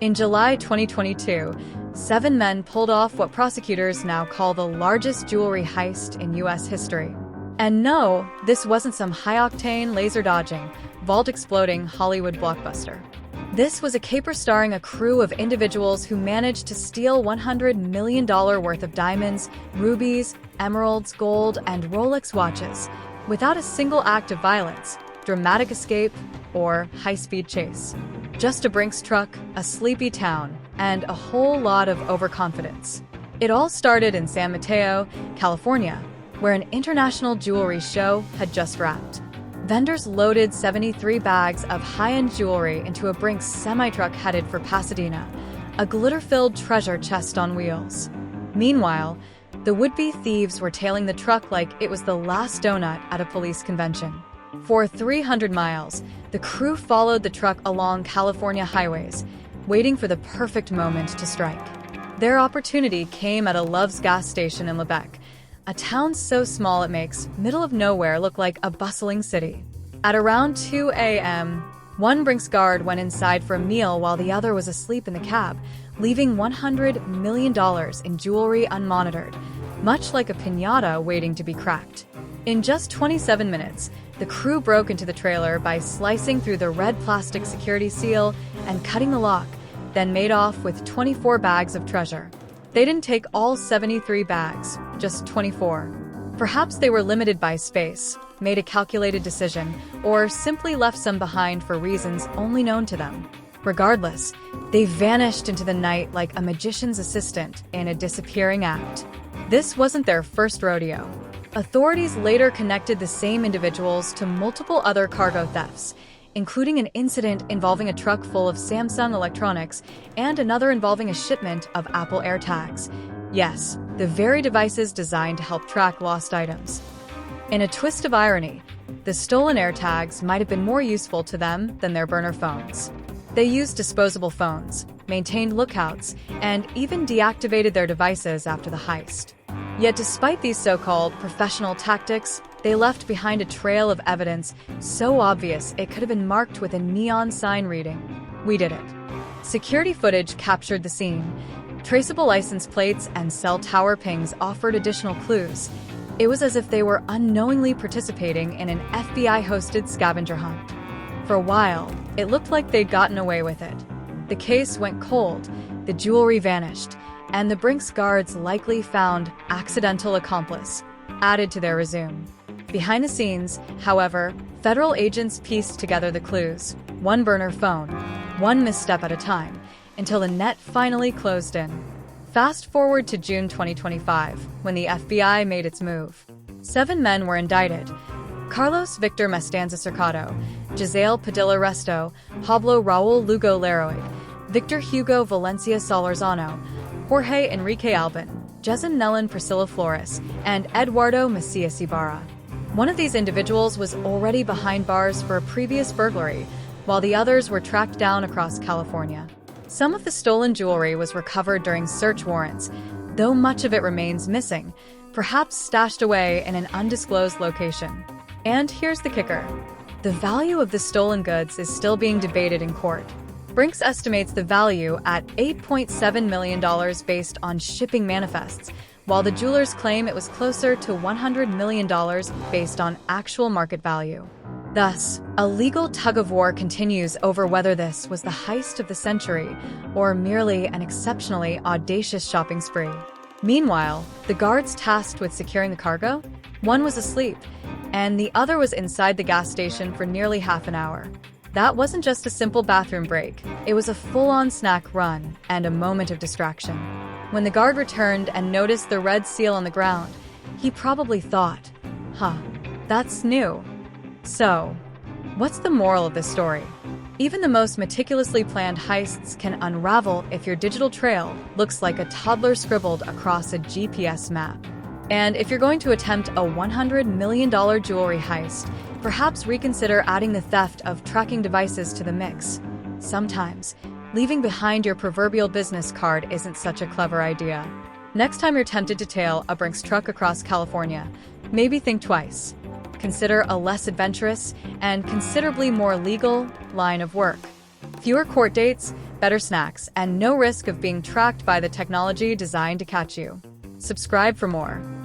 In July 2022, 7 men pulled off what prosecutors now call the largest jewelry heist in U.S. history. And no, this wasn't some high-octane, laser-dodging, vault-exploding Hollywood blockbuster. This was a caper starring a crew of individuals who managed to steal $100 million worth of diamonds, rubies, emeralds, gold, and Rolex watches, without a single act of violence, dramatic escape, or high-speed chase. Just a Brinks truck, a sleepy town, and a whole lot of overconfidence. It all started in San Mateo, California, where an international jewelry show had just wrapped. Vendors loaded 73 bags of high-end jewelry into a Brinks semi-truck headed for Pasadena, a glitter-filled treasure chest on wheels. Meanwhile, the would-be thieves were tailing the truck like it was the last donut at a police convention. For 300 miles, the crew followed the truck along California highways, waiting for the perfect moment to strike. Their opportunity came at a Love's gas station in Lebec, a town so small it makes middle of nowhere look like a bustling city. At around 2 a.m., one Brinks guard went inside for a meal while the other was asleep in the cab, leaving $100 million in jewelry unmonitored, much like a piñata waiting to be cracked. In just 27 minutes, the crew broke into the trailer by slicing through the red plastic security seal and cutting the lock, then made off with 24 bags of treasure. They didn't take all 73 bags, just 24. Perhaps they were limited by space, made a calculated decision, or simply left some behind for reasons only known to them. Regardless, they vanished into the night like a magician's assistant in a disappearing act. This wasn't their first rodeo. Authorities later connected the same individuals to multiple other cargo thefts, including an incident involving a truck full of Samsung electronics and another involving a shipment of Apple AirTags. Yes, the very devices designed to help track lost items. In a twist of irony, the stolen AirTags might have been more useful to them than their burner phones. They used disposable phones, maintained lookouts, and even deactivated their devices after the heist. Yet despite these so-called professional tactics, they left behind a trail of evidence so obvious it could have been marked with a neon sign reading, "We did it." Security footage captured the scene. Traceable license plates and cell tower pings offered additional clues. It was as if they were unknowingly participating in an FBI-hosted scavenger hunt. For a while, it looked like they'd gotten away with it. The case went cold, the jewelry vanished, and the Brinks guards likely found accidental accomplice added to their resume. Behind the scenes, however, federal agents pieced together the clues, one burner phone, one misstep at a time, until the net finally closed in. Fast forward to June 2025, when the FBI made its move. 7 men were indicted: Carlos Victor Mestanza Cercado, Giselle Padilla Resto, Pablo Raul Lugo Leroy, Victor Hugo Valencia Solorzano, Jorge Enrique Albin, Jezen Nellon Priscilla Flores, and Eduardo Macias Ibarra. One of these individuals was already behind bars for a previous burglary, while the others were tracked down across California. Some of the stolen jewelry was recovered during search warrants, though much of it remains missing, perhaps stashed away in an undisclosed location. And here's the kicker: the value of the stolen goods is still being debated in court. Brinks estimates the value at $8.7 million based on shipping manifests, while the jewelers claim it was closer to $100 million based on actual market value. Thus, a legal tug-of-war continues over whether this was the heist of the century or merely an exceptionally audacious shopping spree. Meanwhile, the guards tasked with securing the cargo? One was asleep, and the other was inside the gas station for nearly half an hour. That wasn't just a simple bathroom break, it was a full-on snack run and a moment of distraction. When the guard returned and noticed the red seal on the ground, he probably thought, that's new. So, what's the moral of this story? Even the most meticulously planned heists can unravel if your digital trail looks like a toddler scribbled across a GPS map. And if you're going to attempt a $100 million jewelry heist, perhaps reconsider adding the theft of tracking devices to the mix. Sometimes, leaving behind your proverbial business card isn't such a clever idea. Next time you're tempted to tail a Brinks truck across California, maybe think twice. Consider a less adventurous and considerably more legal line of work. Fewer court dates, better snacks, and no risk of being tracked by the technology designed to catch you. Subscribe for more.